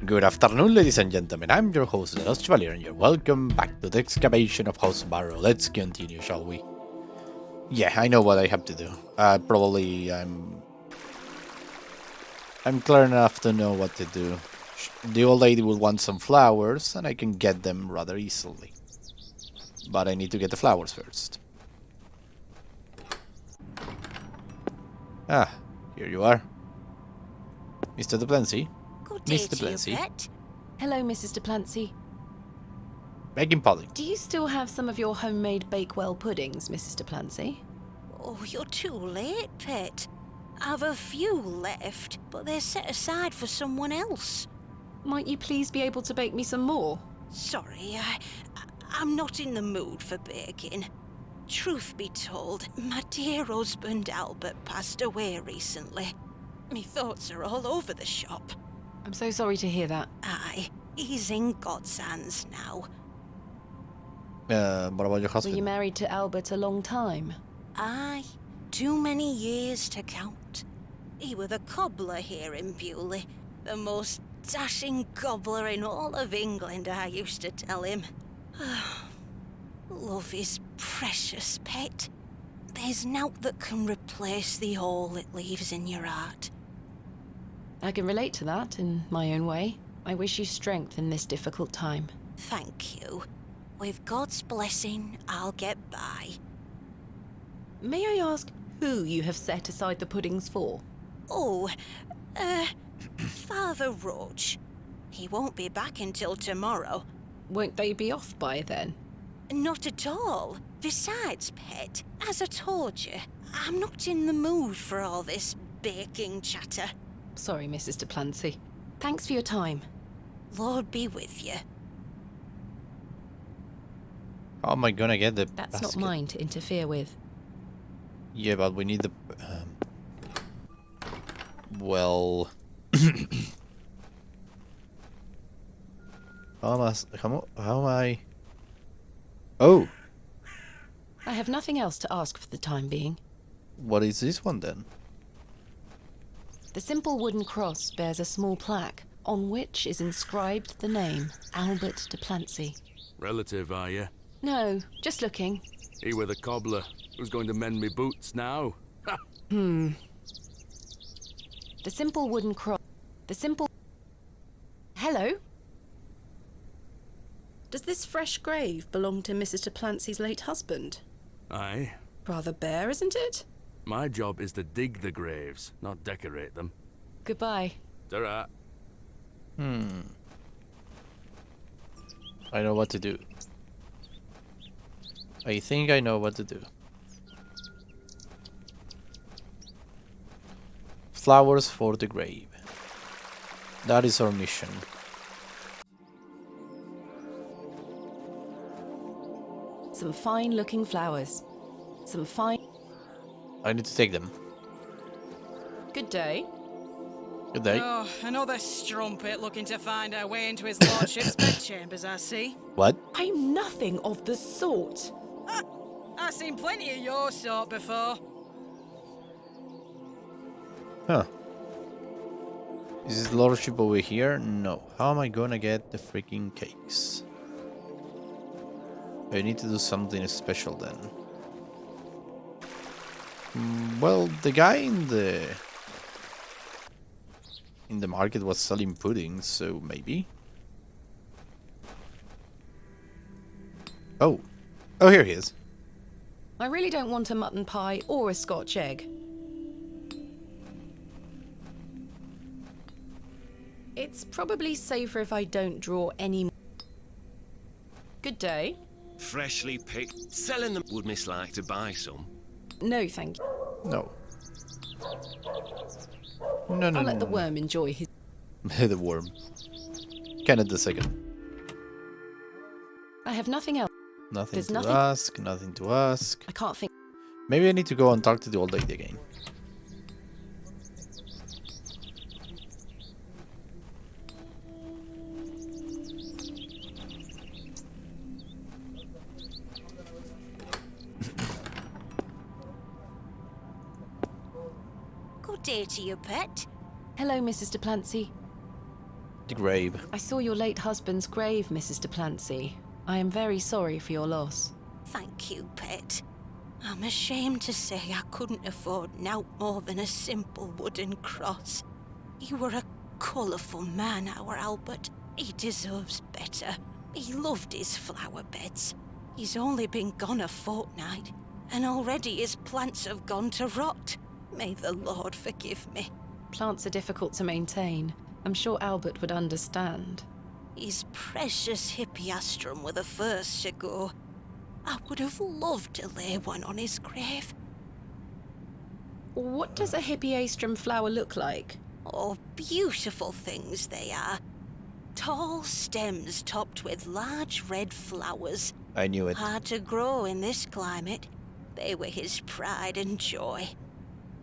Good afternoon, ladies and gentlemen. I'm your host, the Lost Chevalier, and you're welcome back to the excavation of House Barrow. Let's continue, shall we? Yeah, I know what I have to do. Probably I'm clear enough to know what to do. The old lady will want some flowers, and I can get them rather easily. But I need to get the flowers first. Ah, here you are. Mr. Duplancy. Good day Mr. to you, Duplancy. pet. Hello, Mrs. Duplancy. Begging Polly. Do you still have some of your homemade Bakewell puddings, Mrs. Duplancy? Oh, you're too late, pet. I've a few left, but they're set aside for someone else. Might you please be able to bake me some more? Sorry, I'm not in the mood for baking. Truth be told, my dear husband Albert passed away recently. Me thoughts are all over the shop. I'm so sorry to hear that. Aye, he's in God's hands now. What about your Were husband? you married to Albert a long time? Aye, too many years to count. He were the cobbler here in Bewley, the most dashing cobbler in all of England, I used to tell him. Love is precious, pet. There's naught that can replace the hole it leaves in your heart. I can relate to that in my own way. I wish you strength in this difficult time. Thank you. With God's blessing, I'll get by. May I ask who you have set aside the puddings for? Oh, Father Roach. He won't be back until tomorrow. Won't they be off by then? Not at all. Besides, pet, as I told you, I'm not in the mood for all this baking chatter. Sorry, Mrs. Duplancy. Thanks for your time. Lord be with you. How am I gonna get the That's basket? not mine to interfere with. Yeah, but we need the... well... how am I... Oh! I have nothing else to ask for the time being. What is this one then? The simple wooden cross bears a small plaque on which is inscribed the name Albert Duplancy. Relative, are you? No, just looking. He were the cobbler. Who's going to mend me boots now? The simple wooden cross. The simple... Hello? Does this fresh grave belong to Mrs. Duplancy's late husband? Aye. Rather bare, isn't it? My job is to dig the graves, not decorate them. Goodbye. Ta-ra. I know what to do. I think I know what to do. Flowers for the grave. That is our mission. Some fine-looking flowers. Some fine... I need to take them. Good day. Good day. Oh, another strumpet looking to find her way into his lordship's bedchambers, I see. What? I'm nothing of the sort. I've seen plenty of your sort before. Huh. Is his lordship over here? No. How am I gonna get the freaking cakes? I need to do something special then. Well, the guy in the market was selling puddings, so maybe. Oh. Oh, here he is. I really don't want a mutton pie or a Scotch egg. It's probably safer if I don't draw any... Good day. Freshly picked. Selling them. Would Miss like to buy some? No, thank you. No. No, I'll let the worm enjoy his... The worm. Kenneth the second. I have nothing else. Nothing There's to nothing- ask, nothing to ask. I can't think... Maybe I need to go and talk to the old lady again. Good day to you, pet. Hello, Mrs. Duplancy. The grave. I saw your late husband's grave, Mrs. Duplancy. I am very sorry for your loss. Thank you, pet. I'm ashamed to say I couldn't afford naught more than a simple wooden cross. You were a colourful man, our Albert. He deserves better. He loved his flower beds. He's only been gone a fortnight, and already his plants have gone to rot. May the Lord forgive me. Plants are difficult to maintain. I'm sure Albert would understand. His precious hippeastrum were the first to go. I would have loved to lay one on his grave. What does a hippeastrum flower look like? Oh, beautiful things they are. Tall stems topped with large red flowers. I knew it. Hard to grow in this climate. They were his pride and joy.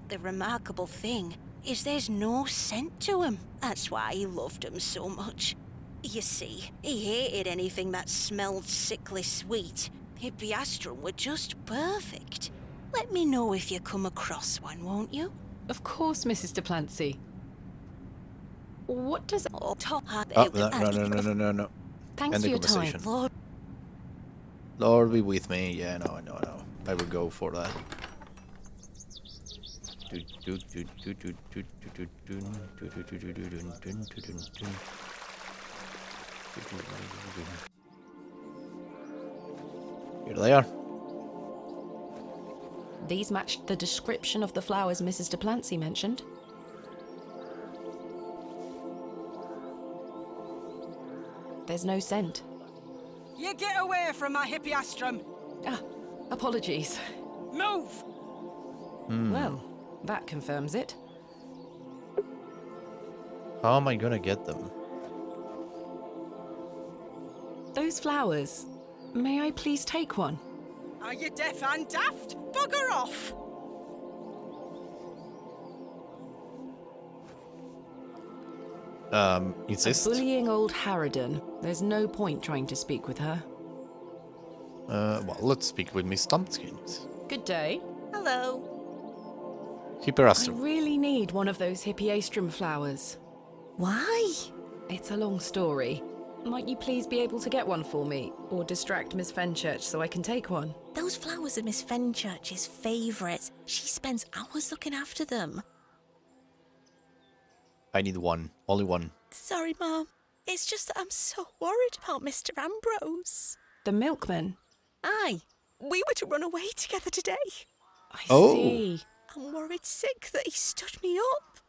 The remarkable thing is there's no scent to 'em. That's why he loved 'em so much. You see, he hated anything that smelled sickly sweet. Hippeastrum were just perfect. Let me know if you come across one, won't you? Of course, Mrs. Duplancy. What does... Oh, top hat. Oh, no. Thanks End for the your time. conversation. Lord, Lord be with me. Yeah, no. I will go for that. Here they are. These matched the description of the flowers Mrs. Duplancy mentioned. There's no scent. You get away from my hippeastrum. Ah, apologies. Move! Well, that confirms it. How am I gonna get them? Those flowers. May I please take one? Are you deaf and daft? Bugger off! Insist? Bullying old Harridan. There's no point trying to speak with her. Well, let's speak with Miss Tompkins. Good day. hello. I Hippeastrum. really need one of those hippeastrum flowers. Why? It's a long story. Might you please be able to get one for me? Or distract Miss Fenchurch so I can take one? Those flowers are Miss Fenchurch's favourites. She spends hours looking after them. I need one. Only one. Sorry, Mum. It's just that I'm so worried about Mr. Ambrose. The milkman. Aye, we were to run away together today. I Oh. see. I'm worried sick that he stood me up.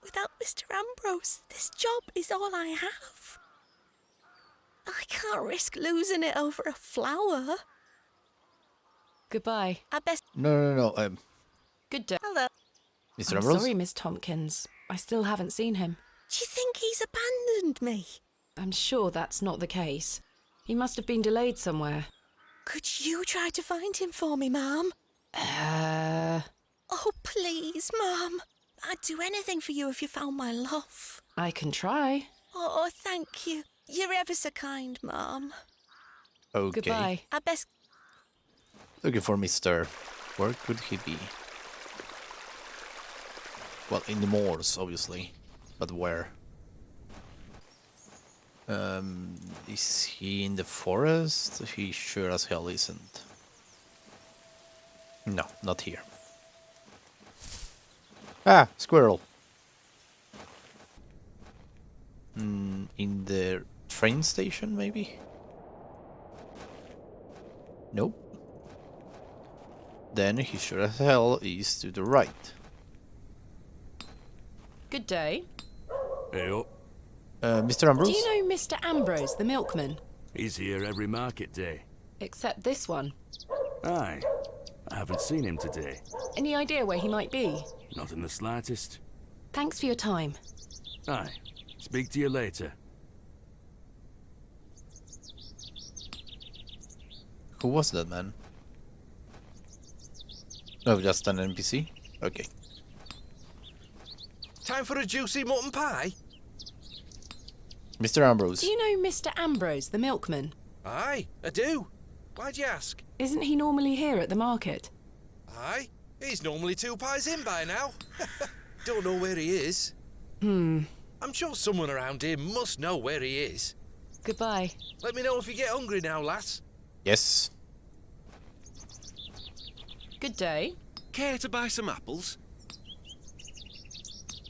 Without Mr. Ambrose, this job is all I have. I can't risk losing it over a flower. Goodbye. I best... No. Good day. Hello. Mr. I'm Ambrose? sorry, Miss Tompkins. I still haven't seen him. Do you think he's abandoned me? I'm sure that's not the case. He must have been delayed somewhere. Could you try to find him for me, Mum? Oh, please, Mum. I'd do anything for you if you found my love. I can try. Oh, thank you. You're ever so kind, Mum. Okay. Goodbye. I best... Looking for Mr. Where could he be? Well, in the moors, obviously. But where? Is he in the forest? He sure as hell isn't. No, not here. Ah, squirrel. In the train station, maybe? Nope. Then he sure as hell is to the right. Good day. Hey up. Mr. Ambrose? Do you know Mr. Ambrose, the milkman? He's here every market day. Except this one. Aye. I haven't seen him today. Any idea where he might be? Not in the slightest. Thanks for your time. Aye. Speak to you later. Who was that man? Oh, just an NPC? Okay. Time for a juicy mutton pie? Mr. Ambrose. Do you know Mr. Ambrose, the milkman? Aye, I do. Why'd you ask? Isn't he normally here at the market? Aye, he's normally 2 pies in by now. Don't know where he is. Hmm. I'm sure someone around here must know where he is. Goodbye. Let me know if you get hungry now, lass. Yes. Good day. Care to buy some apples?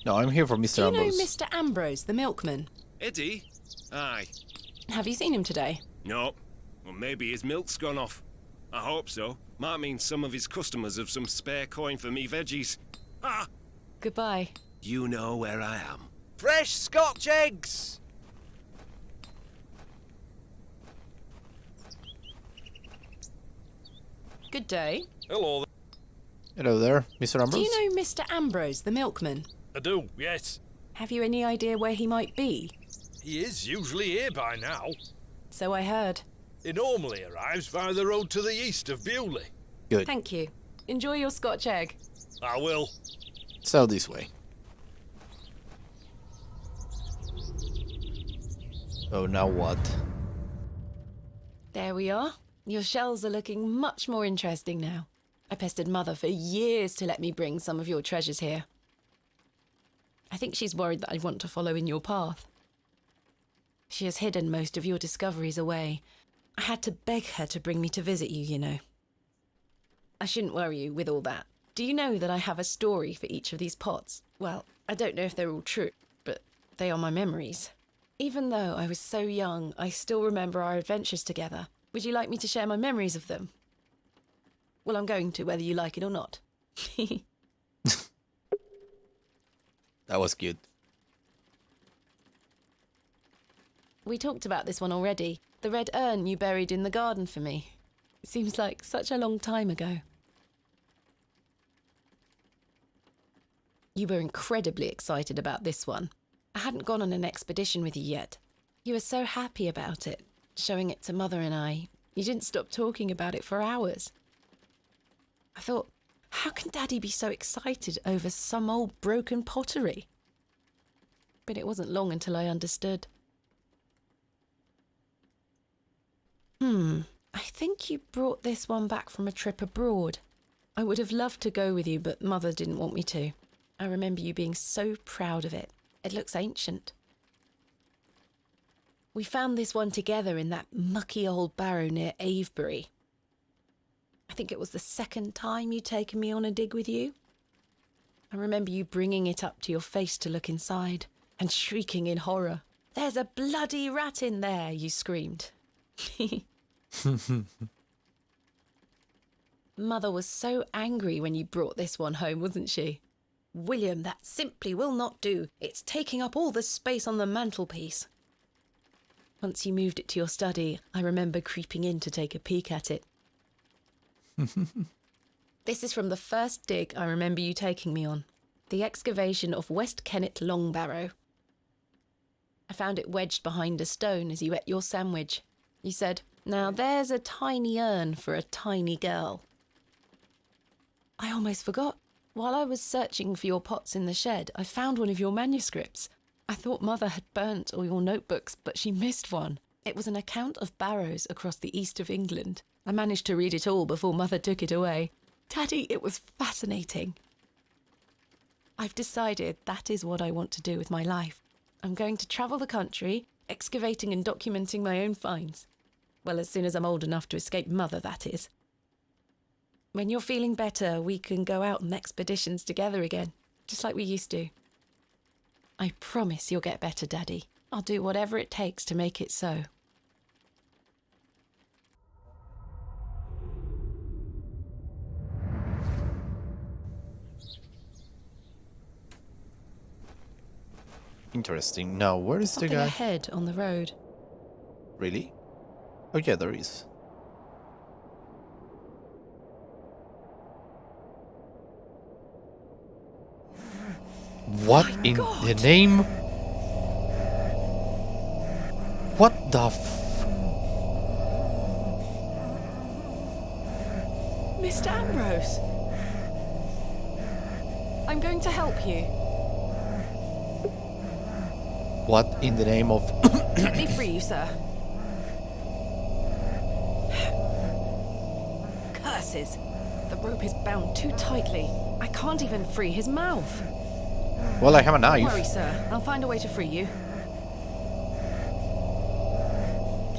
No, I'm here for Mr. Do you know Ambrose. Mr. Ambrose, the milkman? Eddie? Aye. Have you seen him today? No. Well, maybe his milk's gone off. I hope so. Might mean some of his customers have some spare coin for me veggies. Ah! Goodbye. You know where I am. Fresh Scotch eggs! Good day. Hello there. Hello there, Mr. Ambrose. Do you know Mr. Ambrose, the milkman? I do, yes. Have you any idea where he might be? He is usually here by now. So I heard. He normally arrives via the road to the east of Bewley. Good. Thank you. Enjoy your Scotch egg. I will. So this way. So now what? There we are. Your shells are looking much more interesting now. I pestered Mother for years to let me bring some of your treasures here. I think she's worried that I want to follow in your path. She has hidden most of your discoveries away. I had to beg her to bring me to visit you, you know. I shouldn't worry you with all that. Do you know that I have a story for each of these pots? Well, I don't know if they're all true, but they are my memories. Even though I was so young, I still remember our adventures together. Would you like me to share my memories of them? Well, I'm going to, whether you like it or not. That was cute. We talked about this one already. The red urn you buried in the garden for me. It seems like such a long time ago. You were incredibly excited about this one. I hadn't gone on an expedition with you yet. You were so happy about it, showing it to Mother and I. You didn't stop talking about it for hours. I thought, how can Daddy be so excited over some old broken pottery? But it wasn't long until I understood. I think you brought this one back from a trip abroad. I would have loved to go with you, but Mother didn't want me to. I remember you being so proud of it. It looks ancient. We found this one together in that mucky old barrow near Avebury. I think it was the second time you'd taken me on a dig with you. I remember you bringing it up to your face to look inside and shrieking in horror. "There's a bloody rat in there," you screamed. Mother was so angry when you brought this one home, wasn't she? "William, that simply will not do. It's taking up all the space on the mantelpiece." Once you moved it to your study, I remember creeping in to take a peek at it. This is from the first dig I remember you taking me on. The excavation of West Kennet Long Barrow. I found it wedged behind a stone as you ate your sandwich. You said, "Now there's a tiny urn for a tiny girl." I almost forgot. While I was searching for your pots in the shed, I found one of your manuscripts. I thought Mother had burnt all your notebooks, but she missed one. It was an account of barrows across the east of England. I managed to read it all before Mother took it away. Daddy, it was fascinating. I've decided that is what I want to do with my life. I'm going to travel the country, excavating and documenting my own finds. Well, as soon as I'm old enough to escape Mother, that is. When you're feeling better, we can go out on expeditions together again, just like we used to. I promise you'll get better, Daddy. I'll do whatever it takes to make it so. Interesting. Now, where is Something the guy? ahead on the road. Really? Oh yeah, there is. What in the name? What the Mr. Ambrose! I'm going to help you. What in the name of... Let me free you, sir. Curses! The rope is bound too tightly. I can't even free his mouth. Well, I have a Don't knife. worry, sir. I'll find a way to free you.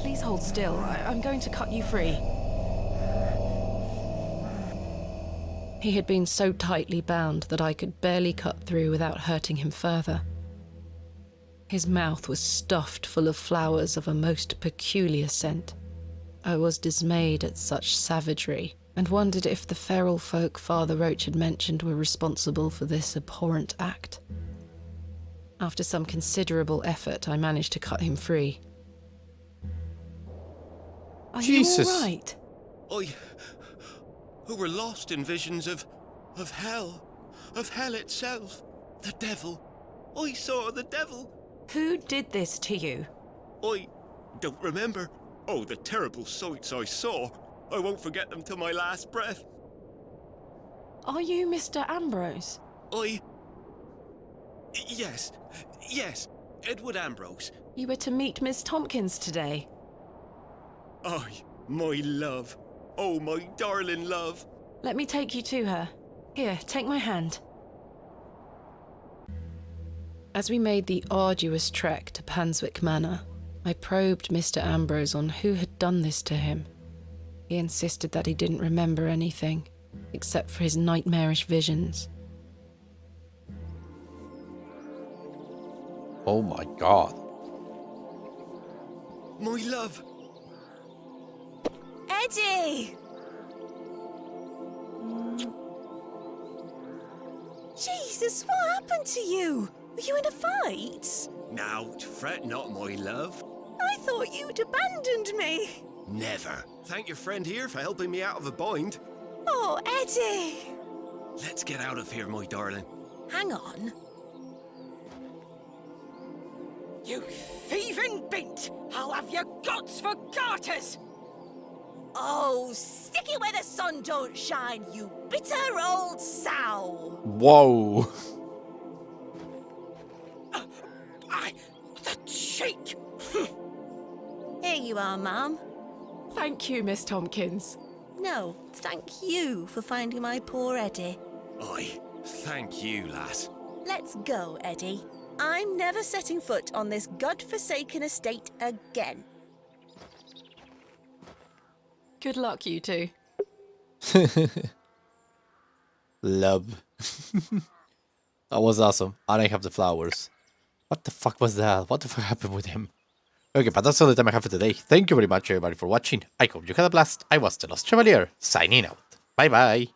Please hold still. I'm going to cut you free. He had been so tightly bound that I could barely cut through without hurting him further. His mouth was stuffed full of flowers of a most peculiar scent. I was dismayed at such savagery, and wondered if the feral folk Father Roach had mentioned were responsible for this abhorrent act. After some considerable effort, I managed to cut him free. Are Jesus. you all right? I... who were lost in visions of hell itself. The devil. I saw the devil. Who did this to you? I don't remember. Oh, the terrible sights I saw. I won't forget them till my last breath. Are you Mr. Ambrose? Yes, Edward Ambrose. You were to meet Miss Tompkins today. Aye, my love. Oh, my darling love. Let me take you to her. Here, take my hand. As we made the arduous trek to Panswick Manor, I probed Mr. Ambrose on who had done this to him. He insisted that he didn't remember anything, except for his nightmarish visions. Oh my god. My love. Eddie! Jesus, what happened to you? Were you in a fight? Now, fret not, my love. I thought you'd abandoned me. Never. Thank your friend here for helping me out of a bind. Oh, Eddie! Let's get out of here, my darling. Hang on. You thieving beat! I'll have your guts for garters! Oh, stick it where the sun don't shine, you bitter old sow! Whoa. The cheek! Here you are, Mum. Thank you, Miss Tompkins. No, thank you for finding my poor Eddie. Aye, thank you, lass. Let's go, Eddie. I'm never setting foot on this godforsaken estate again. Good luck, you two. Love. That was awesome. And I have the flowers. What the fuck was that? What the fuck happened with him? Okay, but that's all the time I have for today. Thank you very much, everybody, for watching. I hope you had a blast. I was the Lost Chevalier, signing out. Bye-bye.